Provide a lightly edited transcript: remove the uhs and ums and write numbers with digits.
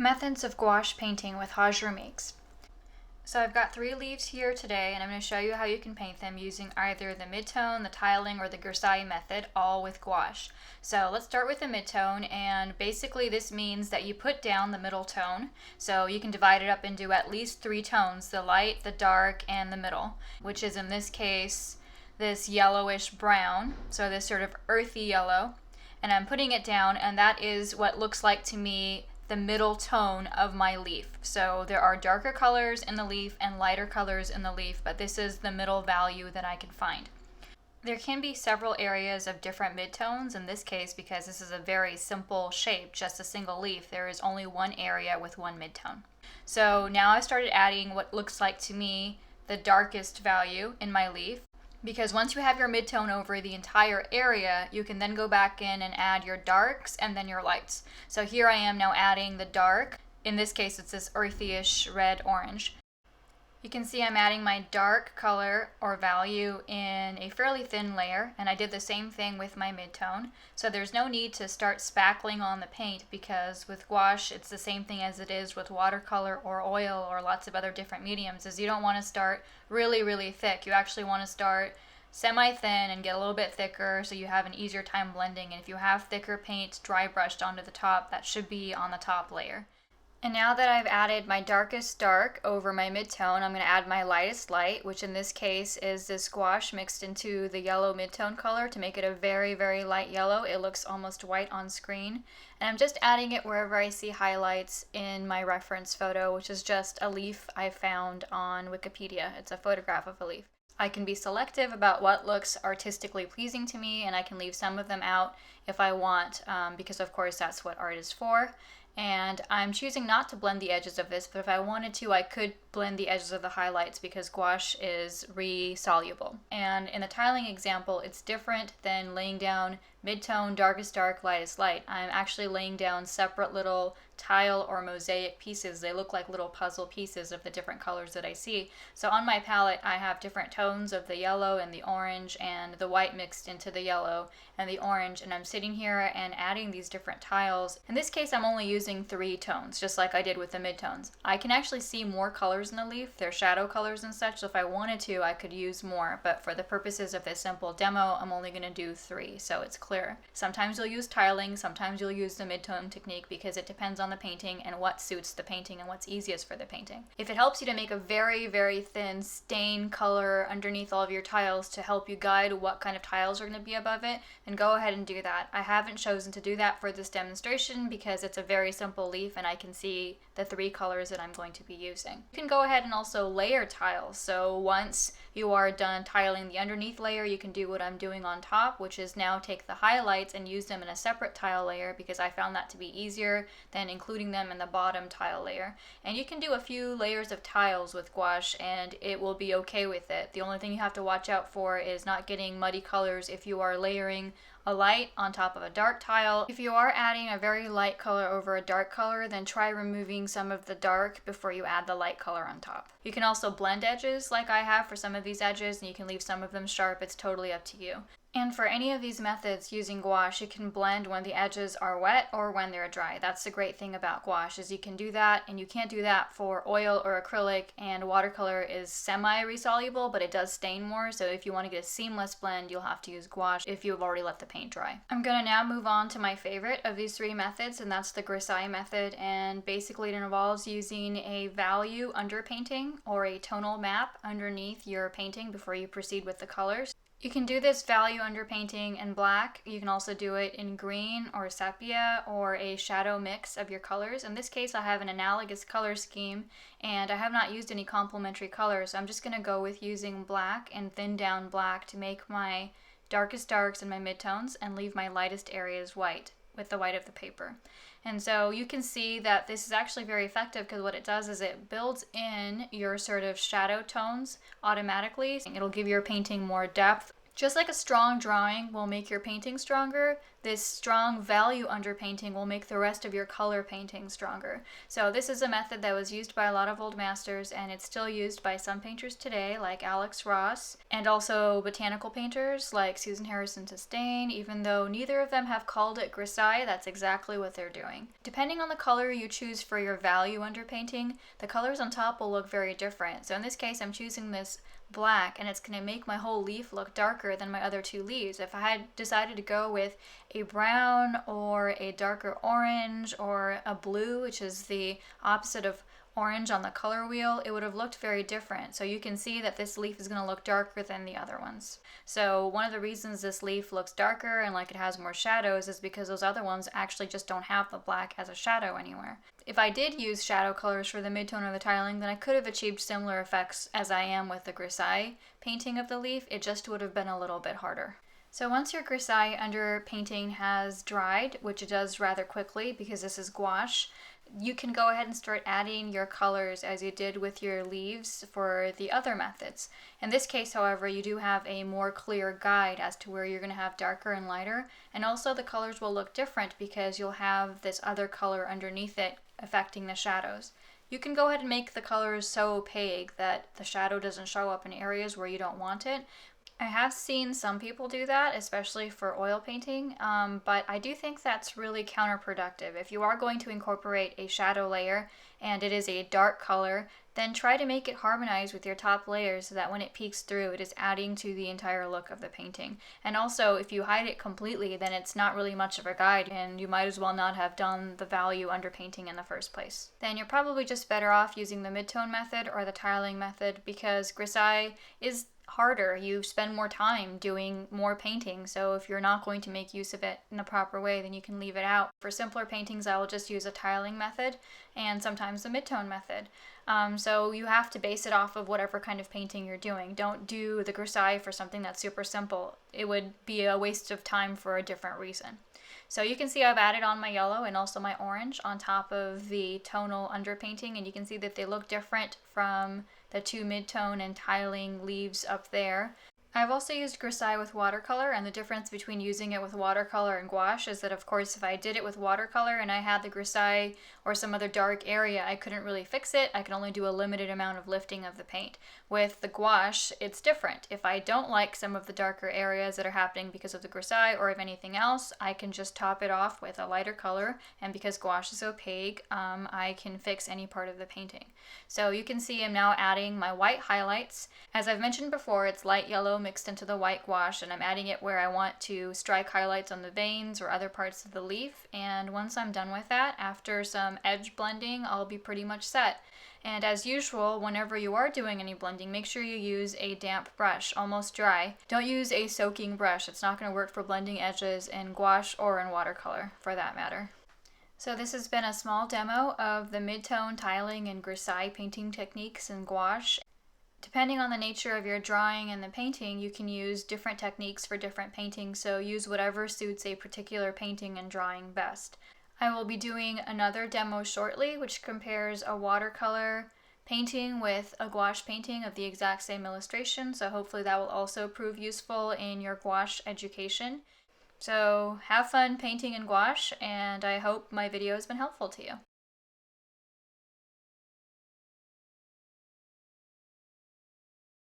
Methods of gouache painting with Hajra Meeks. So I've got 3 leaves here today, and I'm going to show you how you can paint them using either the midtone, the tiling, or the Grisaille method, all with gouache. So let's start with the midtone, and basically this means that you put down the middle tone. So you can divide it up into at least 3 tones, the light, the dark, and the middle, which is in this case this yellowish brown, so this sort of earthy yellow. And I'm putting it down, and that is what looks like to me the middle tone of my leaf. So there are darker colors in the leaf and lighter colors in the leaf, but this is the middle value that I can find. There can be several areas of different midtones. In this case, because this is a very simple shape, just a single leaf, there is only one area with one midtone. So now I started adding what looks like to me the darkest value in my leaf. Because once you have your midtone over the entire area, you can then go back in and add your darks and then your lights. So here I am now adding the dark. In this case, it's this earthyish red-orange. You can see I'm adding my dark color or value in a fairly thin layer, and I did the same thing with my midtone. So there's no need to start spackling on the paint, because with gouache it's the same thing as it is with watercolor or oil or lots of other different mediums, is you don't want to start really thick. You actually want to start semi-thin and get a little bit thicker so you have an easier time blending. And if you have thicker paint dry brushed onto the top, that should be on the top layer. And now that I've added my darkest dark over my midtone, I'm going to add my lightest light, which in this case is this gouache mixed into the yellow midtone color to make it a very light yellow. It looks almost white on screen. And I'm just adding it wherever I see highlights in my reference photo, which is just a leaf I found on Wikipedia. It's a photograph of a leaf. I can be selective about what looks artistically pleasing to me, and I can leave some of them out if I want, because of course that's what art is for. And I'm choosing not to blend the edges of this, but if I wanted to, I could blend the edges of the highlights because gouache is resoluble. And in the tiling example, it's different than laying down midtone, darkest dark, lightest light. I'm actually laying down separate little tile or mosaic pieces. They look like little puzzle pieces of the different colors that I see. So on my palette, I have different tones of the yellow and the orange and the white mixed into the yellow and the orange, and I'm sitting here and adding these different tiles. In this case, I'm only using 3 tones, just like I did with the midtones. I can actually see more colors in the leaf. They're shadow colors and such, so if I wanted to, I could use more, but for the purposes of this simple demo, I'm only going to do 3, so it's clear. Sometimes you'll use tiling, sometimes you'll use the midtone technique, because it depends on the painting and what suits the painting and what's easiest for the painting. If it helps you to make a very thin stain color underneath all of your tiles to help you guide what kind of tiles are going to be above it, then go ahead and do that. I haven't chosen to do that for this demonstration because it's a very simple leaf and I can see the 3 colors that I'm going to be using. You can go ahead and also layer tiles. So once you are done tiling the underneath layer, you can do what I'm doing on top, which is now take the highlights and use them in a separate tile layer, because I found that to be easier than including them in the bottom tile layer. And you can do a few layers of tiles with gouache and it will be okay with it. The only thing you have to watch out for is not getting muddy colors if you are layering a light on top of a dark tile. If you are adding a very light color over a dark color, then try removing some of the dark before you add the light color on top. You can also blend edges like I have for some of these edges, and you can leave some of them sharp. It's totally up to you. And for any of these methods using gouache, you can blend when the edges are wet or when they're dry. That's the great thing about gouache, is you can do that, and you can't do that for oil or acrylic, and watercolor is semi-resoluble, but it does stain more, so if you want to get a seamless blend, you'll have to use gouache if you've already let the paint dry. I'm going to now move on to my favorite of these 3 methods, and that's the Grisaille method, and basically it involves using a value underpainting or a tonal map underneath your painting before you proceed with the colors. You can do this value underpainting in black. You can also do it in green or sepia or a shadow mix of your colors. In this case, I have an analogous color scheme and I have not used any complementary colors. So I'm just going to go with using black and thin down black to make my darkest darks and my midtones and leave my lightest areas white with the white of the paper. And so you can see that this is actually very effective, because what it does is it builds in your sort of shadow tones automatically. It'll give your painting more depth, Just like a strong drawing will make your painting stronger, this strong value underpainting will make the rest of your color painting stronger. So this is a method that was used by a lot of old masters, and it's still used by some painters today, like Alex Ross, and also botanical painters like Susan Harrison Sustain. Even though neither of them have called it Grisaille, that's exactly what they're doing. Depending on the color you choose for your value underpainting, the colors on top will look very different. So in this case, I'm choosing this black, and it's going to make my whole leaf look darker than my other two leaves. If I had decided to go with a brown or a darker orange or a blue, which is the opposite of orange on the color wheel, it would have looked very different. So you can see that this leaf is going to look darker than the other ones. So one of the reasons this leaf looks darker and like it has more shadows is because those other ones actually just don't have the black as a shadow anywhere. If I did use shadow colors for the midtone or the tiling, then I could have achieved similar effects as I am with the Grisaille painting of the leaf. It just would have been a little bit harder. So once your Grisaille underpainting has dried, which it does rather quickly because this is gouache, you can go ahead and start adding your colors as you did with your leaves for the other methods. In this case, however, you do have a more clear guide as to where you're going to have darker and lighter, and also the colors will look different because you'll have this other color underneath it affecting the shadows. You can go ahead and make the colors so opaque that the shadow doesn't show up in areas where you don't want it. I have seen some people do that, especially for oil painting, but I do think that's really counterproductive. If you are going to incorporate a shadow layer and it is a dark color, then try to make it harmonize with your top layers so that when it peeks through, it is adding to the entire look of the painting. And also, if you hide it completely, then it's not really much of a guide, and you might as well not have done the value underpainting in the first place. Then you're probably just better off using the midtone method or the tiling method, because Grisaille is harder. You spend more time doing more painting, so if you're not going to make use of it in the proper way, then you can leave it out. For simpler paintings, I will just use a tiling method and sometimes the midtone method. So you have to base it off of whatever kind of painting you're doing. Don't do the Grisaille for something that's super simple. It would be a waste of time for a different reason. So you can see I've added on my yellow and also my orange on top of the tonal underpainting, and you can see that they look different from the two midtone and tiling leaves up there. I've also used Grisaille with watercolor, and the difference between using it with watercolor and gouache is that, of course, if I did it with watercolor and I had the Grisaille or some other dark area, I couldn't really fix it. I could only do a limited amount of lifting of the paint. With the gouache, it's different. If I don't like some of the darker areas that are happening because of the Grisaille or of anything else, I can just top it off with a lighter color, and because gouache is opaque, I can fix any part of the painting. So you can see I'm now adding my white highlights. As I've mentioned before, it's light yellow mixed into the white gouache, and I'm adding it where I want to strike highlights on the veins or other parts of the leaf. And once I'm done with that, after some edge blending, I'll be pretty much set. And as usual, whenever you are doing any blending, make sure you use a damp brush, almost dry. Don't use a soaking brush. It's not going to work for blending edges in gouache or in watercolor, for that matter. So this has been a small demo of the midtone, tiling, and Grisaille painting techniques in gouache. Depending on the nature of your drawing and the painting, you can use different techniques for different paintings, so use whatever suits a particular painting and drawing best. I will be doing another demo shortly, which compares a watercolor painting with a gouache painting of the exact same illustration, so hopefully that will also prove useful in your gouache education. So have fun painting in gouache, and I hope my video has been helpful to you.